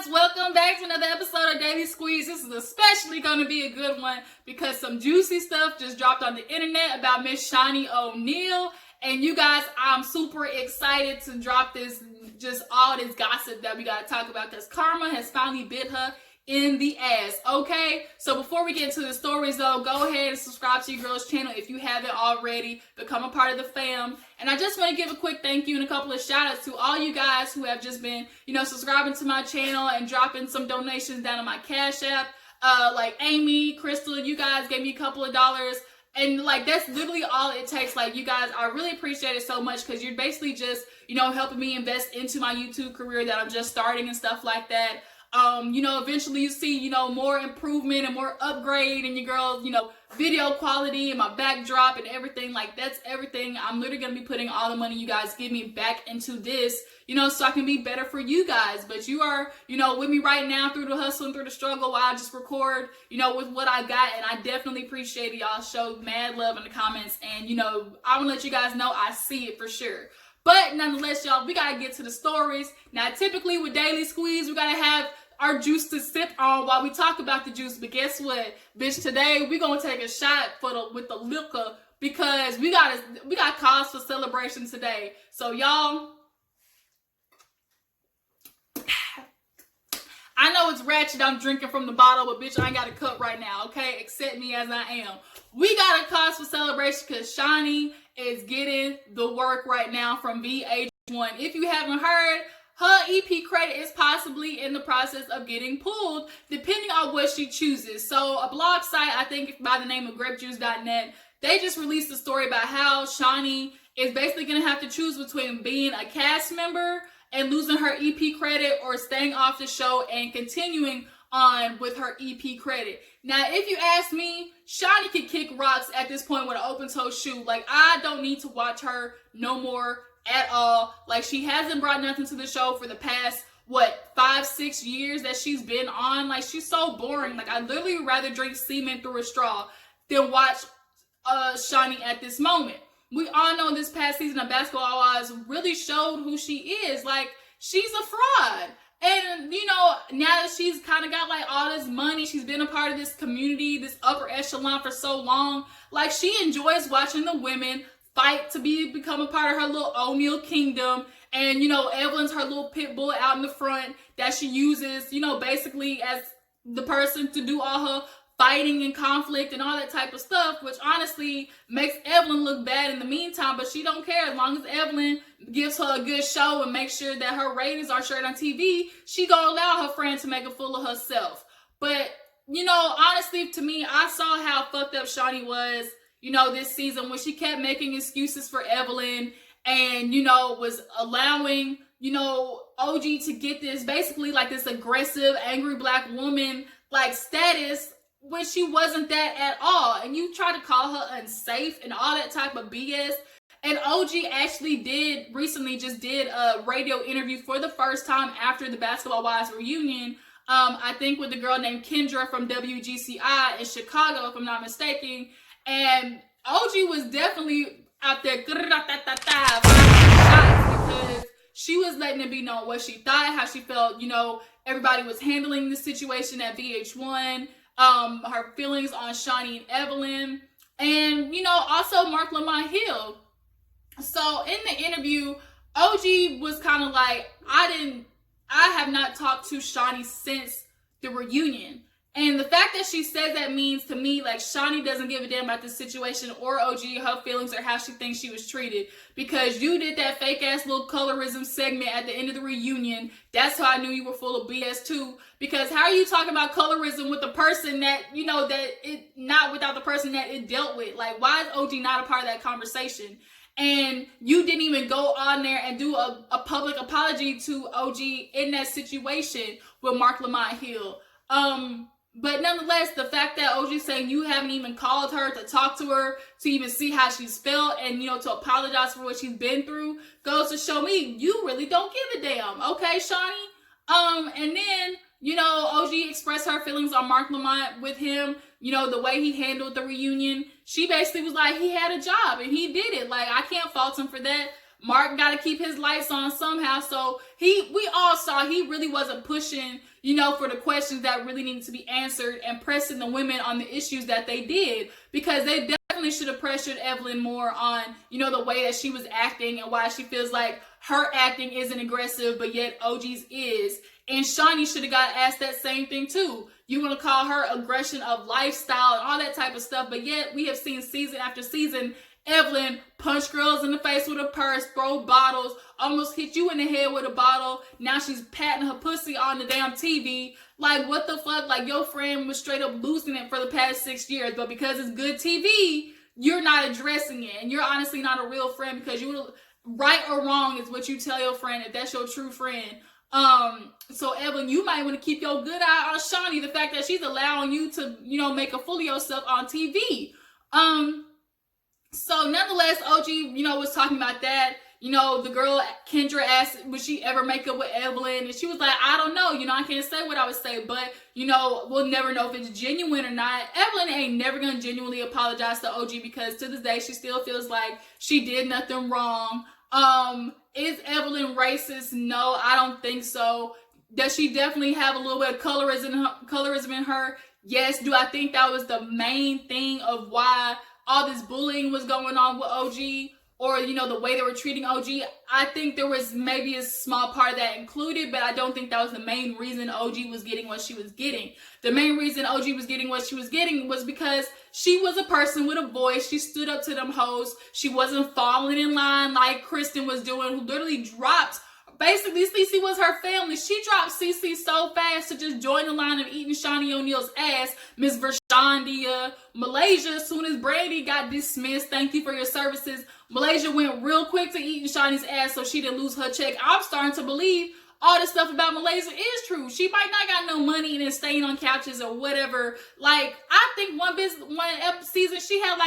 guys, welcome back to another episode of Daily Squeeze. This is especially going to be a good one because some juicy stuff just dropped on the internet about Miss Shaunie O'Neals. And you guys, I'm super excited to drop this, just all this gossip that we got to talk about because karma has finally bit her in the ass, okay? So before we get into the stories though, go ahead and subscribe to your girl's channel if you haven't already. Become a part of the fam. And I just want to give a quick thank you and a couple of shout outs to all you guys who have just been, subscribing to my channel and dropping some donations down on my Cash App. Like Amy, Crystal, you guys gave me a couple of dollars. And like, that's literally all it takes. Like, you guys, I really appreciate it so much because you're basically just, helping me invest into my YouTube career that I'm just starting and stuff like that. Eventually you see, more improvement and more upgrade in your girl's, video quality and my backdrop and everything. Like, that's everything. I'm literally going to be putting all the money you guys give me back into this, so I can be better for you guys. But you are, with me right now through the hustle and through the struggle while I just record, with what I got. And I definitely appreciate it. Y'all showed mad love in the comments. And, I want to let you guys know I see it for sure. But nonetheless, y'all, we got to get to the stories. Now, typically with Daily Squeeze, we got to have our juice to sip on while we talk about the juice. But guess what, bitch? Today we gonna take a shot with the liquor because we got cause for celebration today. So y'all, I know it's ratchet. I'm drinking from the bottle, but bitch, I ain't got a cup right now. Okay, accept me as I am. We got a cause for celebration because Shaunie is getting the work right now from Vh1. If you haven't heard, her EP credit is possibly in the process of getting pulled, depending on what she chooses. So a blog site, I think by the name of grapejuice.net, they just released a story about how Shaunie is basically going to have to choose between being a cast member and losing her EP credit or staying off the show and continuing on with her EP credit. Now, if you ask me, Shaunie could kick rocks at this point with an open-toe shoe. Like, I don't need to watch her no more at all. Like, she hasn't brought nothing to the show for the past 5-6 years that she's been on. Like, she's so boring. Like, I literally would rather drink semen through a straw than watch Shaunie at this moment. We all know this past season of Basketball Wives really showed who she is. Like, she's a fraud. And, now that she's kind of got, like, all this money, she's been a part of this community, this upper echelon for so long. Like, she enjoys watching the women fight to become a part of her little O'Neal kingdom. And, Evelyn's her little pit bull out in the front that she uses, basically as the person to do all her fighting and conflict and all that type of stuff, which honestly makes Evelyn look bad in the meantime, but she don't care. As long as Evelyn gives her a good show and makes sure that her ratings are shared on TV, she gonna allow her friend to make a fool of herself. But, honestly, to me, I saw how fucked up Shaunie was, this season when she kept making excuses for Evelyn and, was allowing, OG to get this, basically like this aggressive, angry black woman, like status when she wasn't that at all. And you try to call her unsafe and all that type of BS. And OG actually recently just did a radio interview for the first time after the Basketball Wives reunion. I think with a girl named Kendra from WGCI in Chicago, if I'm not mistaken. And OG was definitely out there shots because she was letting it be known what she thought, how she felt, everybody was handling the situation at VH1, her feelings on Shaunie and Evelyn, and, also Mark Lamont Hill. So in the interview, OG was kind of like, I have not talked to Shaunie since the reunion. And the fact that she says that means to me, like, Shaunie doesn't give a damn about this situation or OG, her feelings, or how she thinks she was treated. Because you did that fake-ass little colorism segment at the end of the reunion. That's how I knew you were full of BS, too. Because how are you talking about colorism with the person that, not without the person that it dealt with? Like, why is OG not a part of that conversation? And you didn't even go on there and do a public apology to OG in that situation with Mark Lamont Hill. But nonetheless, the fact that OG's saying you haven't even called her to talk to her, to even see how she's felt, and, to apologize for what she's been through, goes to show me you really don't give a damn. Okay, Shaunie? And then, OG expressed her feelings on Mark Lamont with him, the way he handled the reunion. She basically was like, he had a job and he did it. Like, I can't fault him for that. Mark got to keep his lights on somehow. So we all saw he really wasn't pushing, for the questions that really needed to be answered and pressing the women on the issues that they did, because they definitely should have pressured Evelyn more on, the way that she was acting and why she feels like her acting isn't aggressive, but yet OG's is. And Shaunie should have got asked that same thing too. You want to call her aggression of lifestyle and all that type of stuff, but yet we have seen season after season Evelyn punch girls in the face with a purse, throw bottles, almost hit you in the head with a bottle. Now she's patting her pussy on the damn TV. Like, what the fuck? Like, your friend was straight up losing it for the past 6 years, but because it's good TV, you're not addressing it. And you're honestly not a real friend, because right or wrong is what you tell your friend if that's your true friend. So Evelyn, you might want to keep your good eye on Shaunie, the fact that she's allowing you to, make a fool of yourself on TV. So nonetheless, OG, was talking about that. The girl Kendra asked, would she ever make up with Evelyn? And she was like, I don't know. I can't say what I would say, but, we'll never know if it's genuine or not. Evelyn ain't never going to genuinely apologize to OG, because to this day, she still feels like she did nothing wrong. Is Evelyn racist? No, I don't think so. Does she definitely have a little bit of colorism in her? Yes. Do I think that was the main thing of why all this bullying was going on with OG, or, the way they were treating OG? I think there was maybe a small part of that included, but I don't think that was the main reason OG was getting what she was getting. The main reason OG was getting what she was getting was because she was a person with a voice. She stood up to them hoes. She wasn't falling in line like Kristen was doing, who literally dropped. Basically, Cece was her family. She dropped Cece so fast to just join the line of eating Shaunie O'Neals' ass. Miss Vershandia, Malaysia, as soon as Brandy got dismissed, thank you for your services, Malaysia went real quick to eating Shaunie's ass so she didn't lose her check. I'm starting to believe all this stuff about Malaysia is true. She might not got no money and is staying on couches or whatever. Like, I think one season she had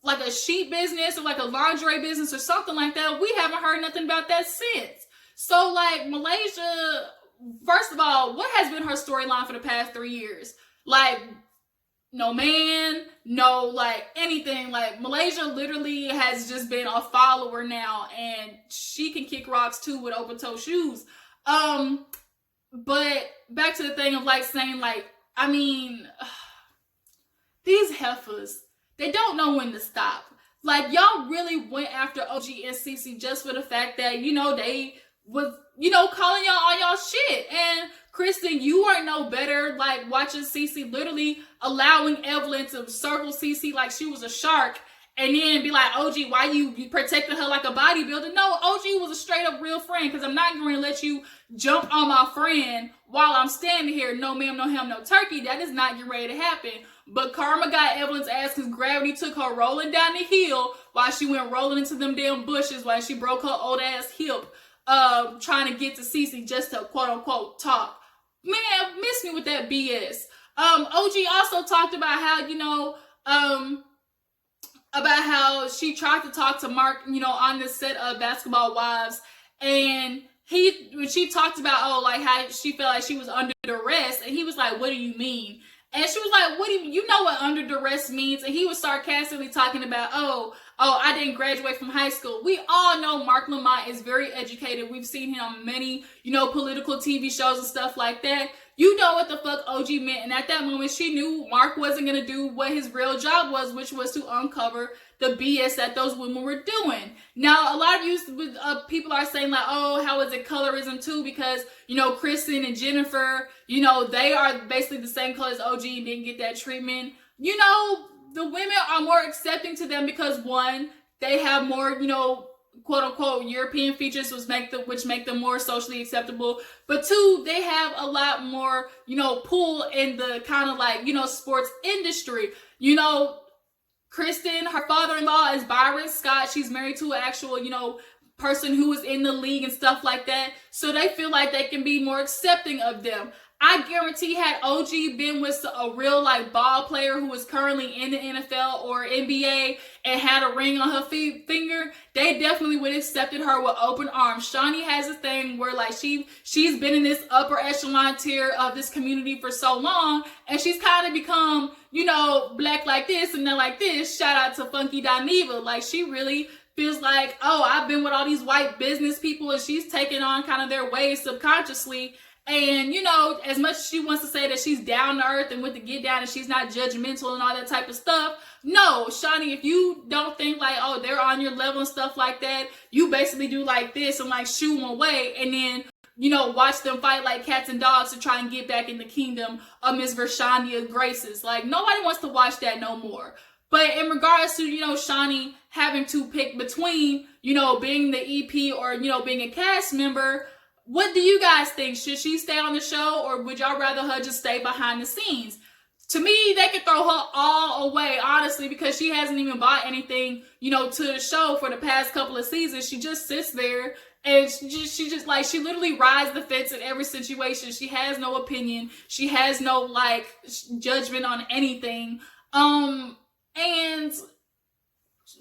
like a sheet business or like a lingerie business or something like that. We haven't heard nothing about that since. So like, Malaysia, first of all, what has been her storyline for the past 3 years? Like, no man, no like anything. Like, Malaysia literally has just been a follower now, and she can kick rocks too with open toe shoes. But back to the thing of like saying like, I mean, these heifers, they don't know when to stop. Like, y'all really went after OG and Cece just for the fact that, they was, calling y'all on y'all shit. And Kristen, you weren't no better, like, watching Cece literally allowing Evelyn to circle Cece like she was a shark, and then be like, OG, why you protecting her like a bodybuilder? No, OG was a straight up real friend, because I'm not going to let you jump on my friend while I'm standing here. No ma'am, no ham, no turkey. That is not getting ready to happen. But Karma got Evelyn's ass because gravity took her rolling down the hill while she went rolling into them damn bushes while she broke her old ass hip, trying to get to Cece just to quote unquote talk. Man, miss me with that BS. OG also talked about how, about how she tried to talk to Mark, on this set of Basketball Wives, and when she talked about, like how she felt like she was under duress, and he was like, what do you mean? And she was like, what do you know what under duress means? And he was sarcastically talking about, I didn't graduate from high school. We all know Mark Lamont is very educated. We've seen him on many, political TV shows and stuff like that. You know what the fuck OG meant. And at that moment, she knew Mark wasn't going to do what his real job was, which was to uncover the BS that those women were doing. Now, a lot of you people are saying like, how is it colorism too? Because, Kristen and Jennifer, they are basically the same color as OG and didn't get that treatment. The women are more accepting to them because, one, they have more, quote unquote European features, which make them more socially acceptable. But two, they have a lot more, pull in the kind of like, sports industry. Kristen, her father-in-law is Byron Scott. She's married to an actual, person who is in the league and stuff like that. So they feel like they can be more accepting of them. I guarantee had OG been with a real like ball player who is currently in the NFL or NBA and had a ring on her finger, they definitely would have accepted her with open arms. Shaunie has a thing where like she's been in this upper echelon tier of this community for so long, and she's kind of become, black like this and then like this. Shout out to Funky Dineva. Like, she really feels like, oh, I've been with all these white business people, and she's taking on kind of their ways subconsciously. And, you know, as much as she wants to say that she's down to earth and with the get down and she's not judgmental and all that type of stuff, no, Shaunie, if you don't think like, oh, they're on your level and stuff like that, you basically do like this and like shoo them away and then, you know, watch them fight like cats and dogs to try and get back in the kingdom of Miss Vershania Graces. Like, nobody wants to watch that no more. But in regards to, you know, Shaunie having to pick between, you know, being the EP or, you know, being a cast member, what do you guys think? Should she stay on the show, or would y'all rather her just stay behind the scenes? To me, they could throw her all away, honestly, because she hasn't even bought anything, you know, to the show for the past couple of seasons. She just sits there and she just like, she literally rides the fence in every situation. She has no opinion. She has no like judgment on anything. And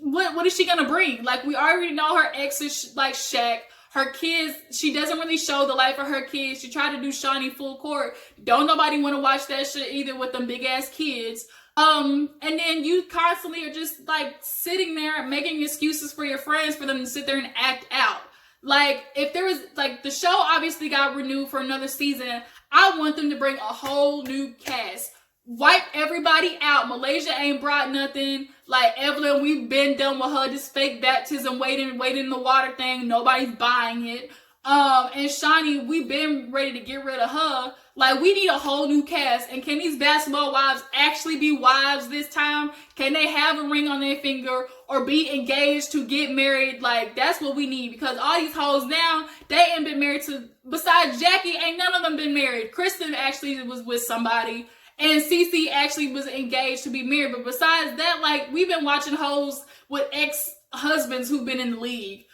what is she gonna bring? Like, we already know her ex is like Shaq. Her kids, she doesn't really show the life of her kids. She tried to do Shaunie full court. Don't nobody want to watch that shit either with them big ass kids. And then you constantly are just like sitting there making excuses for your friends for them to sit there and act out. Like, if there was, like, the show obviously got renewed for another season. I want them to bring a whole new cast. Wipe everybody out. Malaysia ain't brought nothing. Like, Evelyn, we've been done with her. This fake baptism, waiting in the water thing. Nobody's buying it. And Shaunie, we've been ready to get rid of her. Like, we need a whole new cast. And can these basketball wives actually be wives this time? Can they have a ring on their finger or be engaged to get married? Like, that's what we need, because all these hoes now, they ain't been married to, besides Jackie, ain't none of them been married. Kristen actually was with somebody. And Cece actually was engaged to be married. But besides that, like, we've been watching hoes with ex-husbands who've been in the league.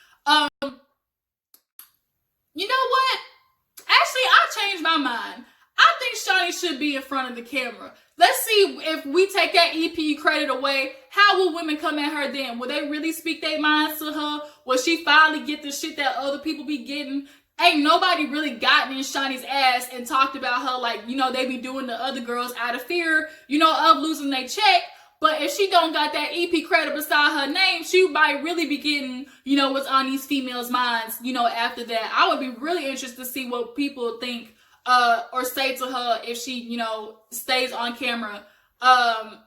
You know what? Actually, I changed my mind. I think Shaunie should be in front of the camera. Let's see, if we take that EP credit away, how will women come at her then? Will they really speak their minds to her? Will she finally get the shit that other people be getting? Ain't nobody really gotten in Shaunie's ass and talked about her like, you know, they be doing the other girls out of fear, you know, of losing their check. But if she don't got that EP credit beside her name, she might really be getting, you know, what's on these females' minds, you know, after that. I would be really interested to see what people think or say to her if she, you know, stays on camera.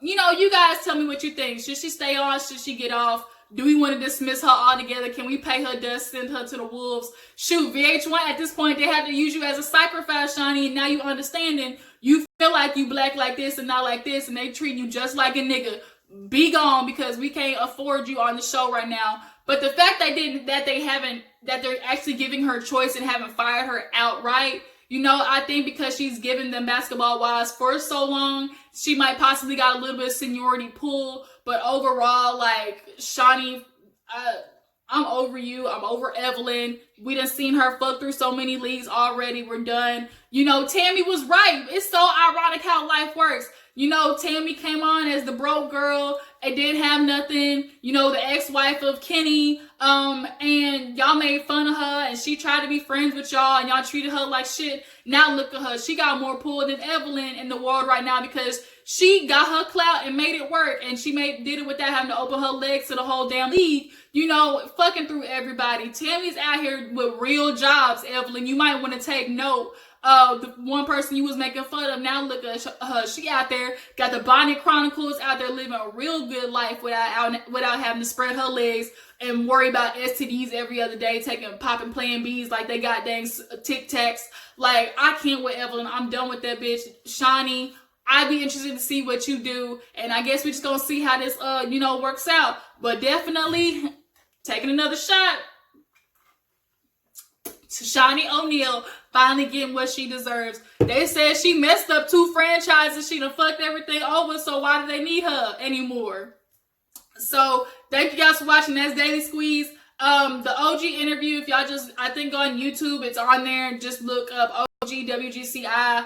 You know, you guys tell me what you think. Should she stay on? Should she get off? Do we want to dismiss her altogether? Can we pay her dust, send her to the wolves? Shoot, VH1 at this point, they had to use you as a sacrifice, Shaunie, and now you understanding. You feel like you black like this and not like this, and they treat you just like a nigga. Be gone, because we can't afford you on the show right now. But the fact that they're actually giving her choice and haven't fired her outright, you know, I think because she's given them basketball wives for so long, she might possibly got a little bit of seniority pull. But overall, like, Shaunie, I'm over you. I'm over Evelyn. We done seen her fuck through so many leagues already. We're done. You know, Tammy was right. It's so ironic how life works. You know, Tammy came on as the broke girl and didn't have nothing. You know, the ex-wife of Kenny. And y'all made fun of her and she tried to be friends with y'all and y'all treated her like shit. Now look at her. She got more pull than Evelyn in the world right now, because she got her clout and made it work. And she did it without having to open her legs to the whole damn league. You know, fucking through everybody. Tammy's out here with real jobs, Evelyn. You might want to take note. The one person you was making fun of, now look at her. She out there, got the Bonnet Chronicles, out there living a real good life without having to spread her legs and worry about STDs every other day, popping Plan Bs like they got dang Tic Tacs. Like, I can't with Evelyn. I'm done with that bitch. Shaunie, I'd be interested to see what you do, and I guess we just gonna see how this you know, works out. But definitely taking another shot to Shaunie O'Neals finally getting what she deserves. They said she messed up 2 franchises. She done fucked everything over, so why do they need her anymore? So thank you guys for watching. That's Daily Squeeze. The OG interview, if y'all just, I think on YouTube, it's on there. Just look up OG WGCI.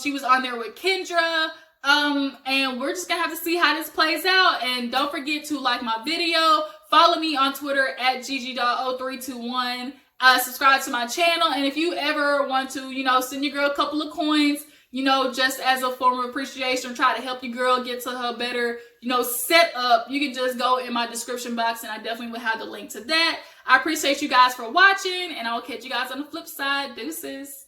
She was on there with Kendra. And we're just gonna have to see how this plays out. And don't forget to like my video. Follow me on Twitter at gg.0321. Subscribe to my channel. And if you ever want to, you know, send your girl a couple of coins, you know, just as a form of appreciation, try to help your girl get to her better, you know, set up, you can just go in my description box and I definitely will have the link to that. I appreciate you guys for watching, and I will catch you guys on the flip side. Deuces.